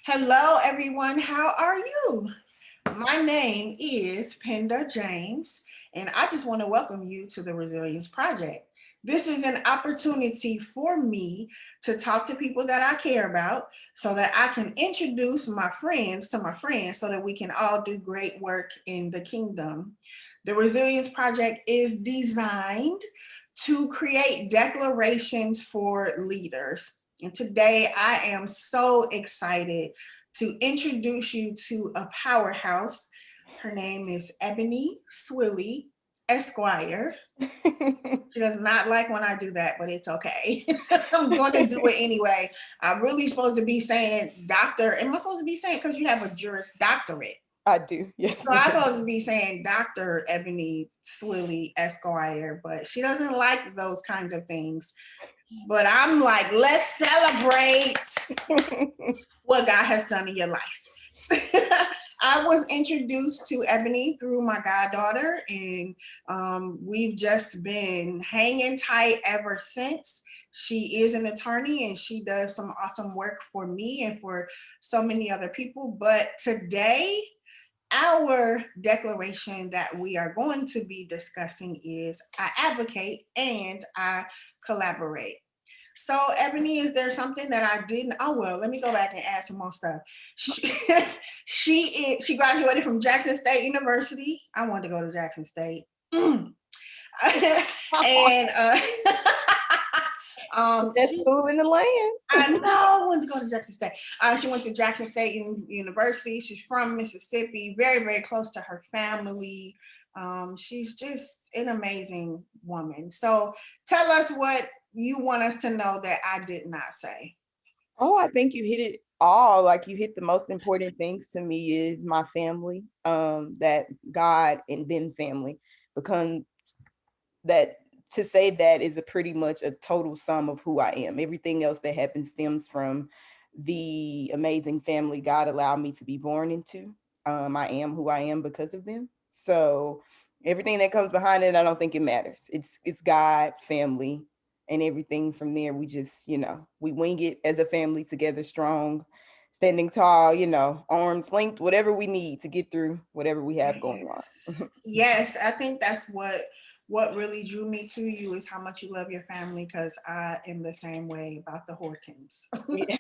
Hello, everyone. How are you? My name is Penda James, and I just want to welcome you to the Resilience Project. This is an opportunity for me to talk to people that I care about so that I can introduce my friends to my friends so that we can all do great work in the kingdom. The Resilience Project is designed to create declarations for leaders. And today I am so excited to introduce you to a powerhouse. Her name is Ebonee Swilley, Esquire. She does not like when I do that, but it's okay. I'm going to do it anyway. I'm really supposed to be saying doctor. Am I supposed to be saying because you have a Juris Doctorate? I do. Yes, So you I'm do. supposed to be saying Dr. Ebonee Swilley Esquire, but she doesn't like those kinds of things. But I'm like, let's celebrate what God has done in your life. I was introduced to Ebonee through my goddaughter, and we've just been hanging tight ever since. She is an attorney and she does some awesome work for me and for so many other people. But today, our declaration that we are going to be discussing is I advocate and I collaborate. So, Ebonee, is there something that I didn't? Oh well, let me go back and add some more stuff. She she graduated from Jackson State University. I wanted to go to Jackson State, and That's she school in the I land. know I wanted to go to Jackson State. She went to Jackson State University. She's from Mississippi, very, very close to her family. She's just an amazing woman. So tell us what you want us to know that I did not say. Oh, I think you hit it all. Like you hit the most important things to me is my family, that God and then family become that to say that is a pretty much a total sum of who I am. Everything else that happens stems from the amazing family God allowed me to be born into. I am who I am because of them. So everything that comes behind it, I don't think it matters. It's God, family, and everything from there. We just, we wing it as a family together, strong, standing tall, arms linked, whatever we need to get through whatever we have going Yes. on. Yes, I think that's what really drew me to you is how much you love your family because I am the same way about the Hortons. Yeah.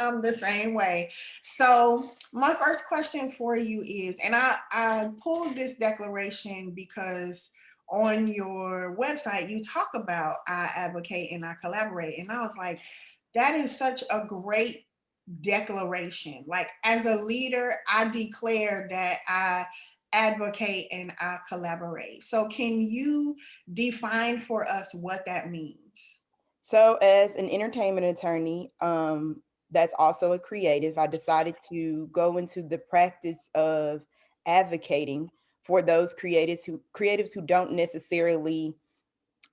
I'm the same way. So my first question for you is, and I pulled this declaration because on your website you talk about I advocate and I collaborate. And I was like, that is such a great declaration. Like as a leader, I declare that I advocate and I collaborate. So can you define for us what that means? So, as an entertainment attorney, that's also a creative, I decided to go into the practice of advocating for those creatives who don't necessarily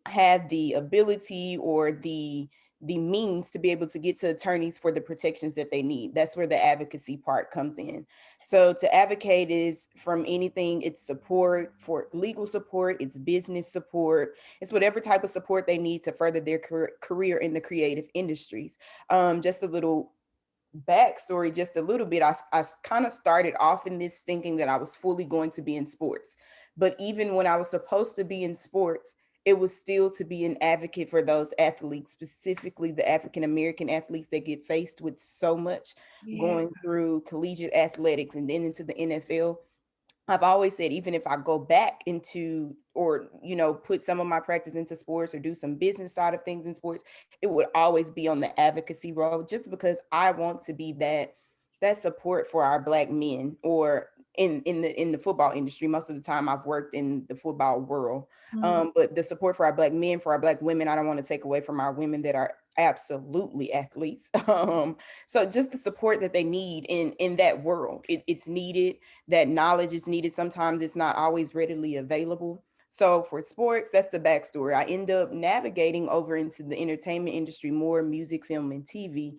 have the ability or the means to be able to get to attorneys for the protections that they need. That's where the advocacy part comes in. So to advocate is from anything, it's support for legal support, it's business support, it's whatever type of support they need to further their career in the creative industries. Just a little backstory, just a little bit. I kind of started off in this thinking that I was fully going to be in sports. But even when I was supposed to be in sports, it was still to be an advocate for those athletes, specifically the African American athletes that get faced with so much Yeah. going through collegiate athletics and then into the NFL. I've always said, even if I go back into or, put some of my practice into sports or do some business side of things in sports, it would always be on the advocacy role just because I want to be that support for our black men or in the football industry. Most of the time I've worked in the football world. Mm. But the support for our black men, for our black women, I don't want to take away from our women that are absolutely athletes. So just the support that they need in that world, it's needed. That knowledge is needed. Sometimes it's not always readily available. So for sports, that's the backstory. I end up navigating over into the entertainment industry, more music, film, and TV.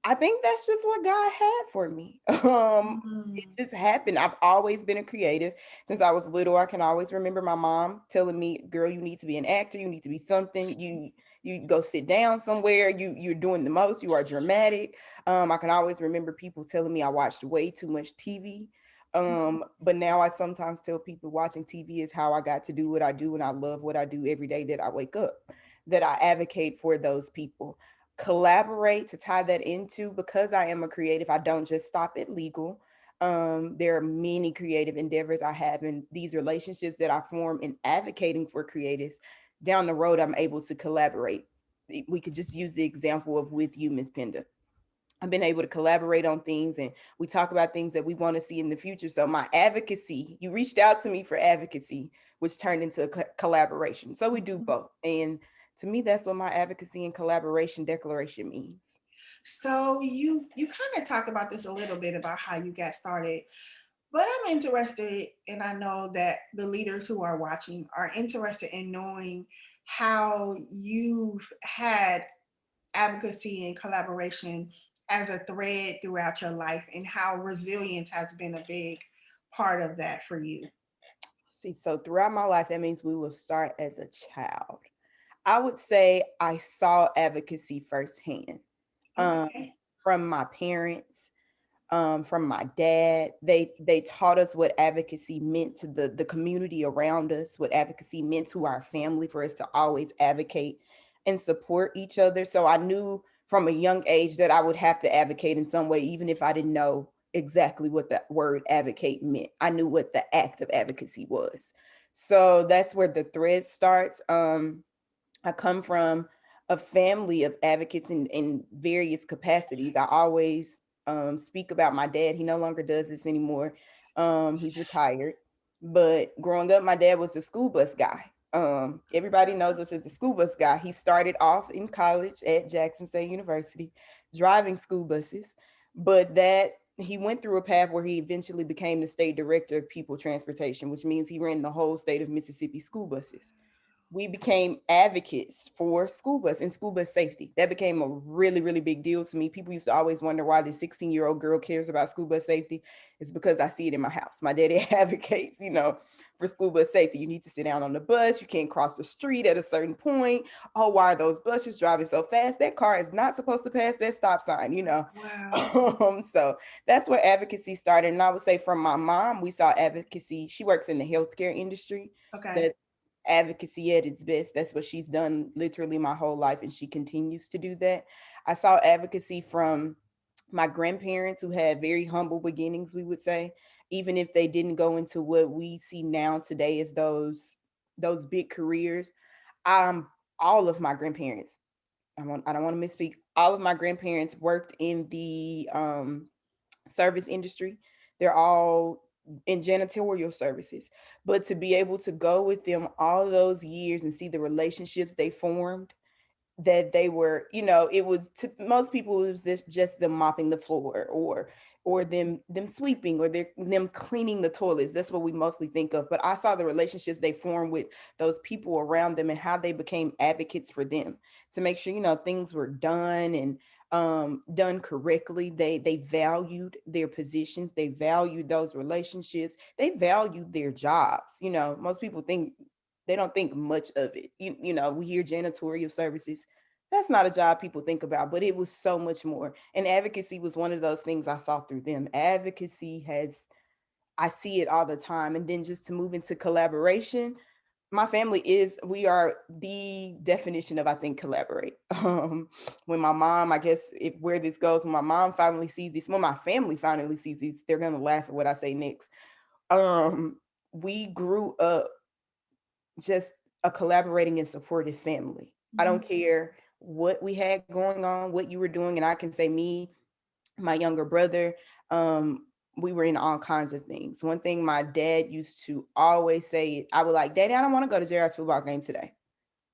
I think that's just what God had for me. It Mm. just happened. I've always been a creative since I was little. I can always remember my mom telling me, "Girl, you need to be an actor. You need to be something. You go sit down somewhere. You're doing the most. You are dramatic. I can always remember people telling me I watched way too much TV. But now I sometimes tell people watching TV is how I got to do what I do, and I love what I do every day that I wake up. That I advocate for those people. Collaborate to tie that into, because I am a creative, I don't just stop at legal. There are many creative endeavors I have, and these relationships that I form in advocating for creatives. Down the road, I'm able to collaborate. We could just use the example of with you, Miss Penda. I've been able to collaborate on things, and we talk about things that we want to see in the future. So my advocacy, you reached out to me for advocacy, which turned into a collaboration. So we do both. And to me, that's what my advocacy and collaboration declaration means. So you kind of talked about this a little bit about how you got started, but I'm interested, and I know that the leaders who are watching are interested in knowing how you've had advocacy and collaboration as a thread throughout your life and how resilience has been a big part of that for you. See, so throughout my life, that means we will start as a child. I would say I saw advocacy firsthand, um, Okay. from my parents, from my dad. They taught us what advocacy meant to the community around us, what advocacy meant to our family, for us to always advocate and support each other. So I knew from a young age that I would have to advocate in some way, even if I didn't know exactly what the word advocate meant. I knew what the act of advocacy was. So that's where the thread starts. I come from a family of advocates in various capacities. I always speak about my dad. He no longer does this anymore. He's retired. But growing up, my dad was the school bus guy. Everybody knows us as the school bus guy. He started off in college at Jackson State University, driving school buses. But that he went through a path where he eventually became the state director of people transportation, which means he ran the whole state of Mississippi school buses. We became advocates for school bus and school bus safety. That became a really, really big deal to me. People used to always wonder why this 16-year-old girl cares about school bus safety. It's because I see it in my house. My daddy advocates, for school bus safety. You need to sit down on the bus. You can't cross the street at a certain point. Oh, why are those buses driving so fast? That car is not supposed to pass that stop sign. Wow. So that's where advocacy started. And I would say from my mom, we saw advocacy. She works in the healthcare industry. Okay. That advocacy at its best. That's what she's done literally my whole life, and she continues to do that. I saw advocacy from my grandparents, who had very humble beginnings, we would say, even if they didn't go into what we see now today as those big careers. Um, all of my grandparents, I don't want to misspeak. All of my grandparents worked in the service industry. They're all in janitorial services. But to be able to go with them all those years and see the relationships they formed, that they were, it was, to most people, it was this just them mopping the floor, or them sweeping, or them cleaning the toilets. That's what we mostly think of. But I saw the relationships they formed with those people around them, and how they became advocates for them to make sure things were done, and done correctly. They valued their positions, they valued those relationships, they valued their jobs. Most people think, they don't think much of it. We hear janitorial services. That's not a job people think about, but it was so much more. And advocacy was one of those things I saw through them. Advocacy I see it all the time. And then just to move into collaboration, my family we are the definition of, I think, collaborate. When my mom, I guess, if where this goes, when my mom finally sees this, when my family finally sees these, they're gonna laugh at what I say next. We grew up just a collaborating and supportive family. I Mhm. don't care what we had going on, what you were doing. And I can say me, my younger brother, we were in all kinds of things. One thing my dad used to always say, I would like, Daddy, I don't want to go to JR's football game today.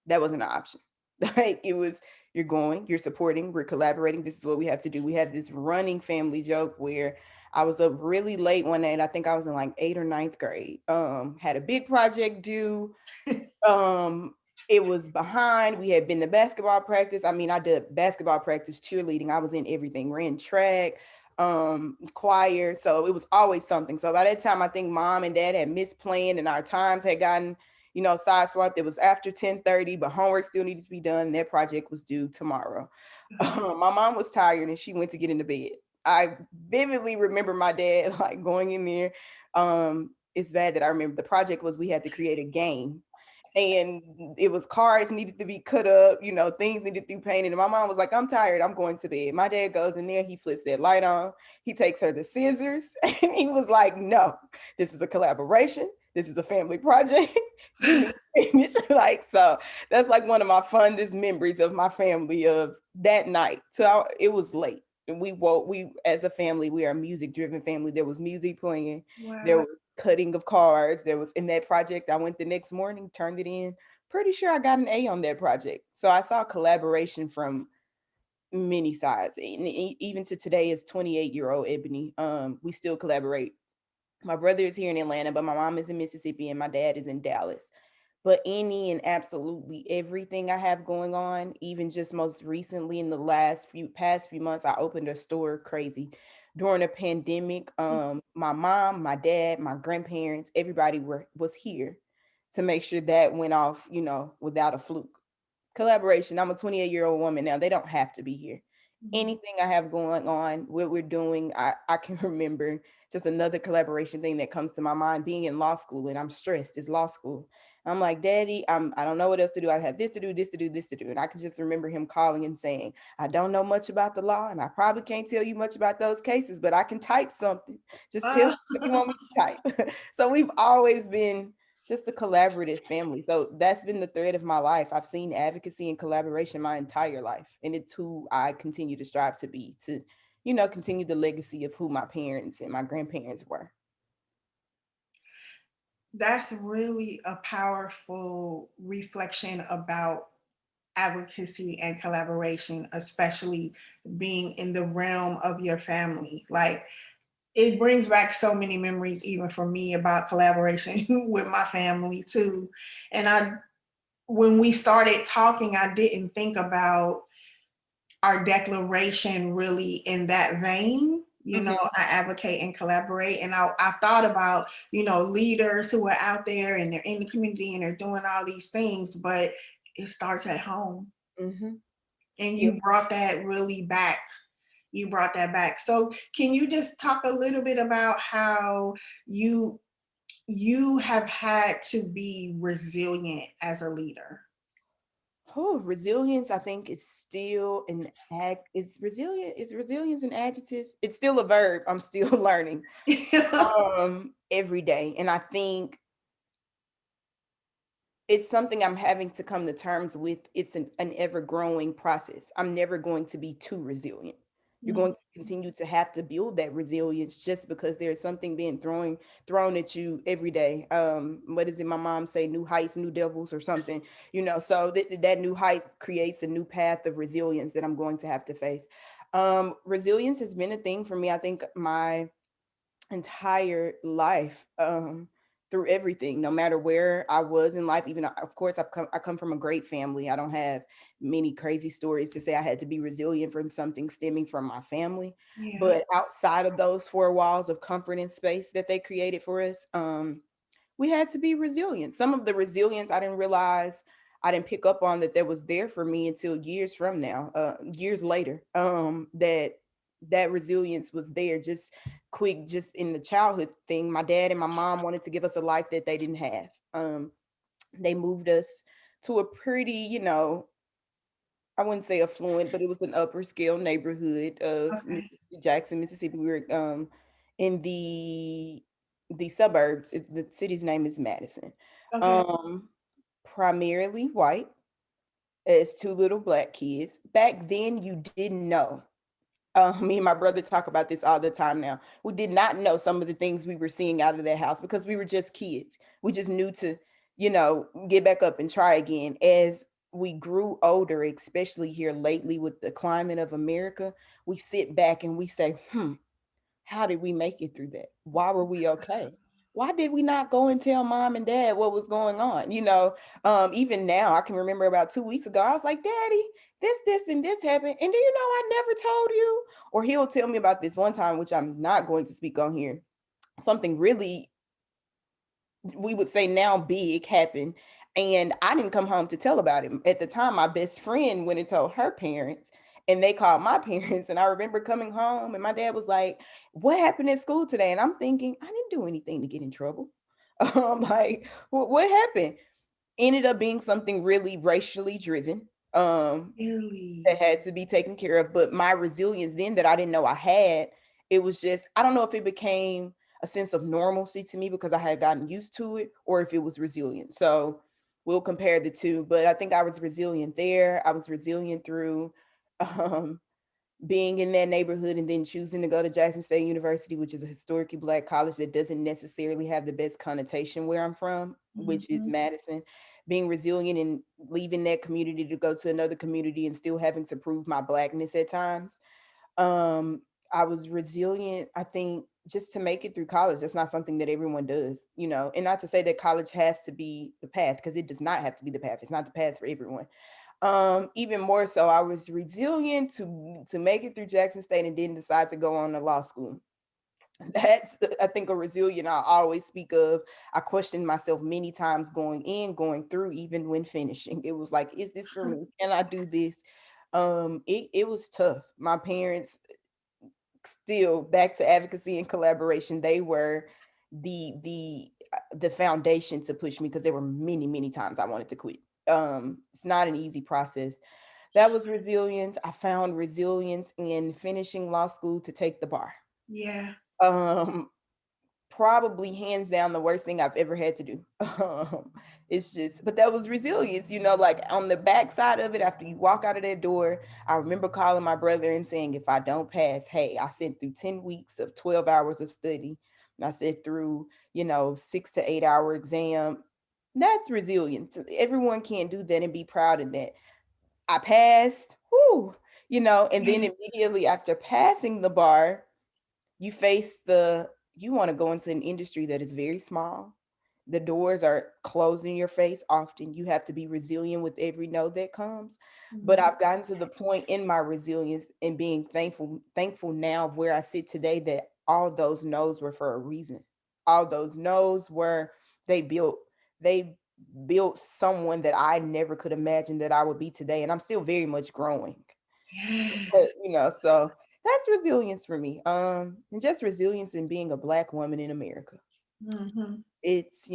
That wasn't an option. Like, it was, you're going, you're supporting, we're collaborating. This is what we have to do. We had this running family joke where I was up really late one night. I think I was in like 8th or 9th grade. Had a big project due. Um, it was behind. We had been to basketball practice. I mean, I did basketball practice, cheerleading. I was in everything, ran track, choir. So it was always something. So by that time, I think mom and dad had missed playing, and our times had gotten, sideswiped. It was after 10:30, but homework still needed to be done. That project was due tomorrow. My mom was tired and she went to get into bed. I vividly remember my dad like going in there. It's bad that I remember the project was we had to create a game, and it was cars needed to be cut up, things needed to be painted. And my mom was like, I'm tired, I'm going to bed. My dad goes in there, he flips that light on, he takes her the scissors, and he was like, no, this is a collaboration. This is a family project. You need to finish. Like, so that's like one of my fondest memories of my family of that night. So it was late. And we as a family, we are a music driven family. There was music playing. There Wow. was cutting of cards. There was in that project. I went the next morning, turned it in. Pretty sure I got an A on that project. So I saw collaboration from many sides. And even to today, as 28-year-old Ebonee, we still collaborate. My brother is here in Atlanta, but my mom is in Mississippi and my dad is in Dallas. But any and absolutely everything I have going on, even just most recently in the past few months, I opened a store crazy during a pandemic. My mom, my dad, my grandparents, everybody was here to make sure that went off, without a fluke. Collaboration. I'm a 28-year-old woman now. They don't have to be here. Mhm. Anything I have going on, what we're doing, I can remember just another collaboration thing that comes to my mind, being in law school and I'm stressed. It's law school. I'm like, Daddy, I don't know what else to do. I have this to do, this to do, this to do. And I can just remember him calling and saying, I don't know much about the law and I probably can't tell you much about those cases, but I can type something. Just tell me Uh, what you want me to type. So we've always been just a collaborative family. So that's been the thread of my life. I've seen advocacy and collaboration my entire life. And it's who I continue to strive to be, to, continue the legacy of who my parents and my grandparents were. that's really a powerful reflection about advocacy and collaboration, especially being in the realm of your family. Like, it brings back so many memories, even for me, about collaboration with my family too. And when we started talking, I didn't think about our declaration really in that vein. Mhm. I advocate and collaborate. And I thought about, leaders who are out there and they're in the community and they're doing all these things, but it starts at home. Mhm. And Yeah. you brought that really back. You brought that back. So can you just talk a little bit about how you you have had to be resilient as a leader? Oh, resilience, I think it's still an act. Is resilience an adjective? It's still a verb. I'm still learning every day. And I think it's something I'm having to come to terms with. It's an ever growing process. I'm never going to be too resilient. You're Mhm. going to continue to have to build that resilience just because there's something being thrown at you every day. What is it? My mom say, new heights, new devils, or something. So that new height creates a new path of resilience that I'm going to have to face. Resilience has been a thing for me. I think my entire life, through everything, no matter where I was in life. Even of course, I come from a great family. I don't have many crazy stories to say I had to be resilient from something stemming from my family. Yeah. But outside of those four walls of comfort and space that they created for us, we had to be resilient. Some of the resilience I didn't realize, I didn't pick up on that was there for me until years later. That resilience was there, just quick, just in the childhood thing. My dad and my mom wanted to give us a life that they didn't have. They moved us to a pretty, I wouldn't say affluent, but it was an upper scale neighborhood of Okay. Jackson, Mississippi. We were in the suburbs. The city's name is Madison. Okay. Um, Primarily white, as two little black kids. Back then, you didn't know. Me and my brother talk about this all the time now. We did not know some of the things we were seeing out of that house because we were just kids. We just knew to, get back up and try again. As we grew older, especially here lately with the climate of America, we sit back and we say, how did we make it through that? Why were we okay? Why did we not go and tell mom and dad what was going on? Even now, I can remember about 2 weeks ago, I was like, Daddy, and this happened. And do you know I never told you? Or he'll tell me about this one time, which I'm not going to speak on here. Something really we would say now big happened. And I didn't come home to tell about it. At the time, my best friend went and told her parents, and they called my parents. And I remember coming home, and my dad was like, "What happened at school today?" And I'm thinking, I didn't do anything to get in trouble. Like, what happened? Ended up being something really racially driven. Really? That had to be taken care of. But my resilience then that I didn't know I had, it was just, I don't know if it became a sense of normalcy to me because I had gotten used to it, or if it was resilient. So we'll compare the two. But I think I was resilient there. I was resilient through um, being in that neighborhood and then choosing to go to Jackson State University, which is a historically Black college that doesn't necessarily have the best connotation where I'm from, which is Mm-hmm. Madison. Being resilient and leaving that community to go to another community and still having to prove my Blackness at times. Um, I was resilient, I think, just to make it through college. That's not something that everyone does, you know, and not to say that college has to be the path, because it does not have to be the path. It's not the path for everyone. Even more so, I was resilient to make it through Jackson State and then decide to go on to law school. That's, I think, a resilient I always speak of. I questioned myself many times going in, going through, even when finishing. It was like, is this for me? Can I do this? It was tough. My parents, still back to advocacy and collaboration, they were the foundation to push me, because there were many times I wanted to quit. It's not an easy process. That was resilience. I found resilience in finishing law school to take the bar. Yeah. Um, Probably hands down the worst thing I've ever had to do. It's just, but that was resilience, you know, like on the backside of it, after you walk out of that door, I remember calling my brother and saying, if I don't pass, hey, I sent through 10 weeks of 12 hours of study. And I said through, 6 to 8 hour exam. That's resilience. Everyone can't do that and be proud of that. I passed, whoo, and then Yes. immediately after passing the bar, you face you want to go into an industry that is very small. The doors are closed in your face often. You have to be resilient with every no that comes. But Mhm. I've gotten to the point in my resilience and being thankful now of where I sit today, that all those no's were for a reason. All those no's were, they built they built someone that I never could imagine that I would be today. And I'm still very much growing. But, Yes. so that's resilience for me. And just resilience in being a Black woman in America. Hmm. It's,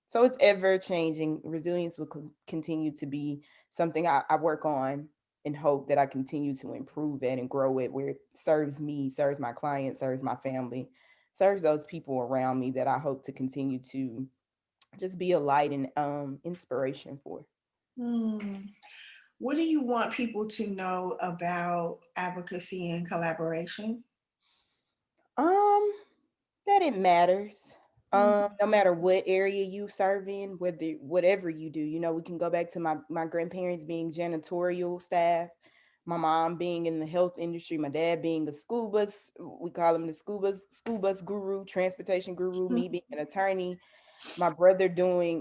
so it's ever changing. Resilience will continue to be something I work on, and hope that I continue to improve it and grow it, where it serves me, serves my clients, serves my family, serves those people around me, that I hope to continue to just be a light and inspiration for. Hmm. What do you want people to know about advocacy and collaboration? Um, that it matters. Mhm. No matter what area you serve in, whatever you do, we can go back to my grandparents being janitorial staff, my mom being in the health industry, my dad being a school bus, we call him the school bus guru, transportation guru, me being an attorney, my brother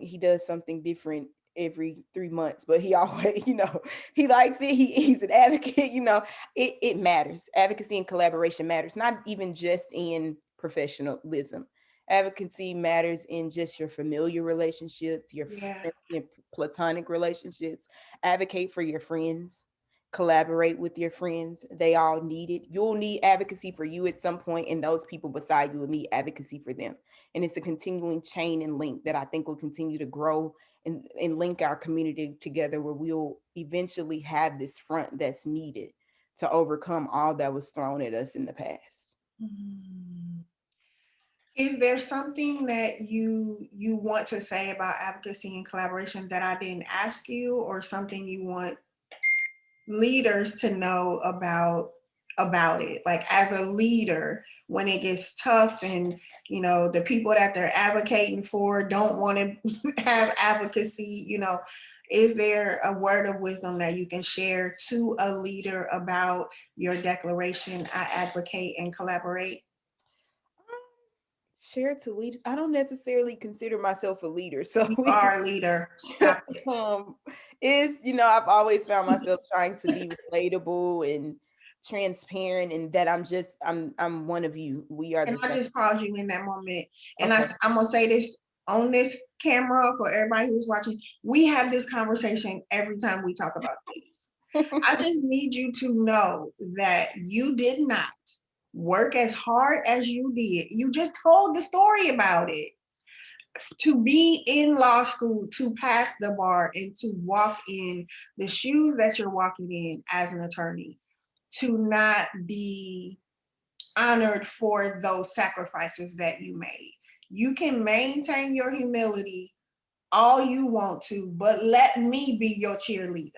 he does something different every 3 months, but he always, he likes it. He's an advocate. It matters. Advocacy and collaboration matters, not even just in professionalism. Advocacy matters in just your familiar relationships, your Yeah. friendly and platonic relationships. Advocate for your friends. Collaborate with your friends. They all need it. You'll need advocacy for you at some point, and those people beside you will need advocacy for them. And it's a continuing chain and link that I think will continue to grow and link our community together, where we'll eventually have this front that's needed to overcome all that was thrown at us in the past. Mhm. Is there something that you want to say about advocacy and collaboration that I didn't ask you, or something you want leaders to know about it, like as a leader when it gets tough, and the people that they're advocating for don't want to have advocacy, is there a word of wisdom that you can share to a leader about your declaration, I advocate and collaborate? Share to leaders. I don't necessarily consider myself a leader, so You are a leader, stop it. um, I've always found myself trying to be relatable and transparent, and that I'm one of you. We are And the I same. just paused you in that moment. And Okay. I'm gonna say this on this camera for everybody who's watching, we have this conversation every time we talk about this. I just need you to know that you did not work as hard as you did. You just told the story about it. To be in law school, to pass the bar, and to walk in the shoes that you're walking in as an attorney, to not be honored for those sacrifices that you made. You can maintain your humility all you want to, but let me be your cheerleader.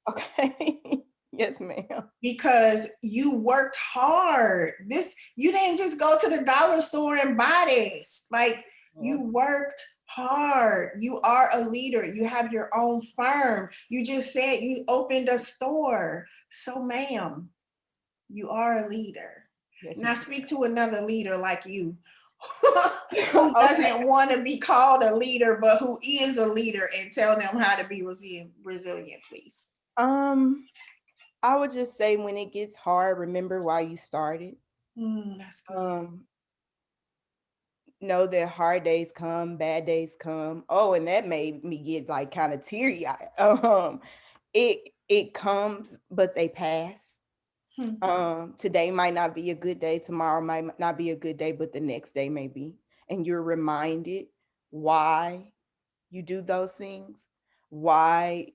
Okay. Yes, ma'am. Because you worked hard. You didn't just go to the dollar store and buy this. Like, you worked hard. You are a leader. You have your own firm. You just said you opened a store. So, ma'am, you are a leader. Yes, Now ma'am. speak to another leader like you who doesn't want to be called a leader, but who is a leader, and tell them how to be resilient, please. I would just say when it gets hard, remember why you started. That's good. Know that hard days come, bad days come. Oh, and that made me get like kind of teary eyed. It comes, but they pass. Today might not be a good day, tomorrow might not be a good day, but the next day may be. And you're reminded why you do those things, why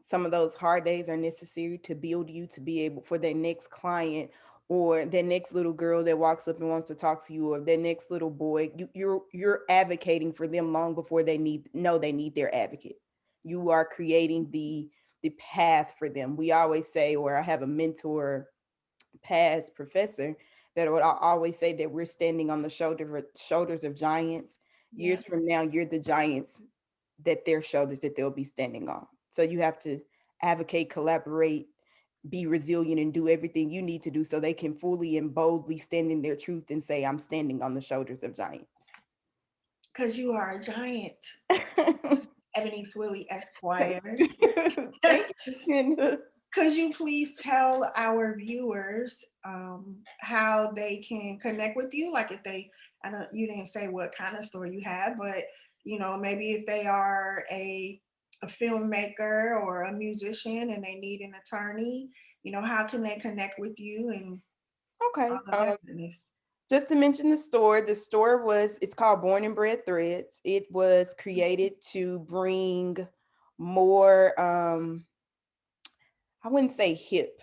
some of those hard days are necessary to build you to be able for their next client or their next little girl that walks up and wants to talk to you, or their next little boy. You're advocating for them long before they need their advocate. You are creating the path for them. We always say, or I have a mentor, past professor, that would always say that we're standing on the shoulders of giants. Yeah. Years from now, you're the giants that their shoulders that they'll be standing on. So you have to advocate, collaborate, be resilient, and do everything you need to do so they can fully and boldly stand in their truth and say, I'm standing on the shoulders of giants. Because you are a giant. Ebonee Swilley, Esquire. Thank you. Could you please tell our viewers how they can connect with you? Like, if they, I know you didn't say what kind of store you have, but maybe if they are a filmmaker or a musician and they need an attorney, how can they connect with you and Okay. all of that goodness? Just to mention the store it's called Born and Bred Threads. It was created to bring more, I wouldn't say hip,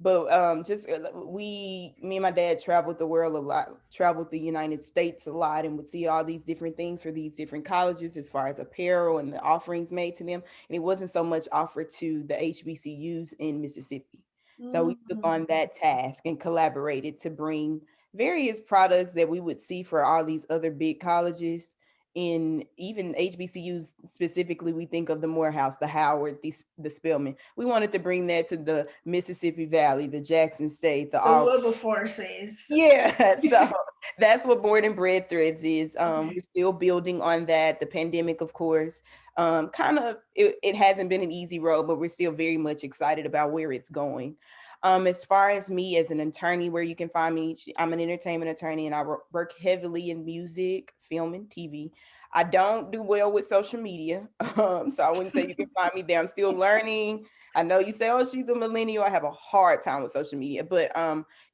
but just me and my dad traveled the world a lot, traveled the United States a lot, and would see all these different things for these different colleges as far as apparel and the offerings made to them. And it wasn't so much offered to the HBCUs in Mississippi. So we took on that task and collaborated to bring various products that we would see for all these other big colleges. In even HBCUs specifically, we think of the Morehouse, the Howard, the Spelman. We wanted to bring that to the Mississippi Valley, the Jackson State, the Wilberforces. Yeah, so that's what Born and Bred Threads is. We're still building on that. The pandemic, of course, it hasn't been an easy road, but we're still very much excited about where it's going. As far as me as an attorney, where you can find me, I'm an entertainment attorney and I work heavily in music, film, and TV. I don't do well with social media, so I wouldn't say you can find me there. I'm still learning. I know you say, oh, she's a millennial. I have a hard time with social media, but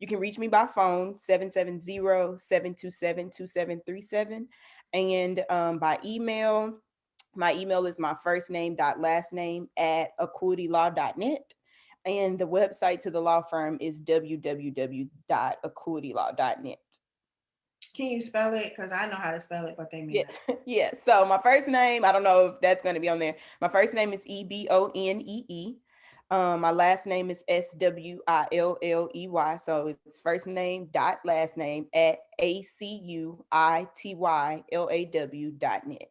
you can reach me by phone, 770-727-2737, and by email. My email is my first name dot last name at acuitylaw.net. And the website to the law firm is www.acuitylaw.net. Can you spell it? Because I know how to spell it, but they may not. Yeah. So my first name, I don't know if that's going to be on there. My first name is Ebonee. My last name is Swilley. So it's first name dot last name at acuitylaw.net.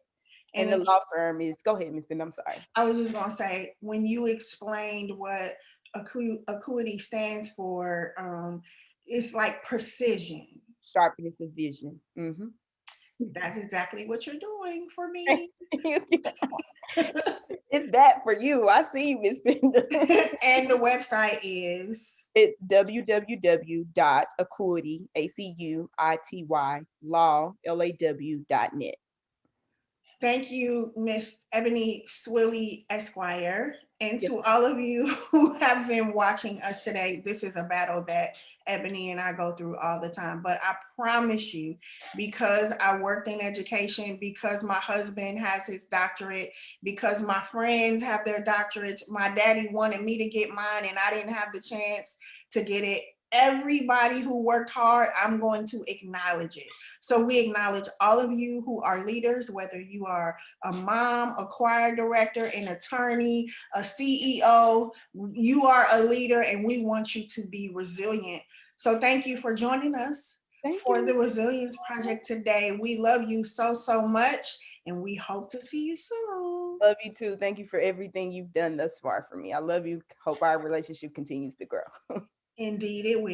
And the law firm is, go ahead, Ms. Ben, I'm sorry. I was just going to say, when you explained what acuity stands for, it's like precision. Sharpness of vision. Mm-hmm. That's exactly what you're doing for me. It's that for you. I see you, Ms. Penda. And the website is? It's www.acuity, ACUITY, law, LAW.net. Thank you, Miss Ebonee Swilley, Esquire. And Yes. to all of you who have been watching us today, this is a battle that Ebonee and I go through all the time. But I promise you, because I worked in education, because my husband has his doctorate, because my friends have their doctorates, my daddy wanted me to get mine and I didn't have the chance to get it. Everybody who worked hard, I'm going to acknowledge it. So we acknowledge all of you who are leaders, whether you are a mom, a choir director, an attorney, a CEO, you are a leader and we want you to be resilient. So thank you for joining us Thank for you. the Resilience Project today. We love you so, so much and we hope to see you soon. Love you too. Thank you for everything you've done thus far for me. I love you. Hope our relationship continues to grow. Indeed, it will.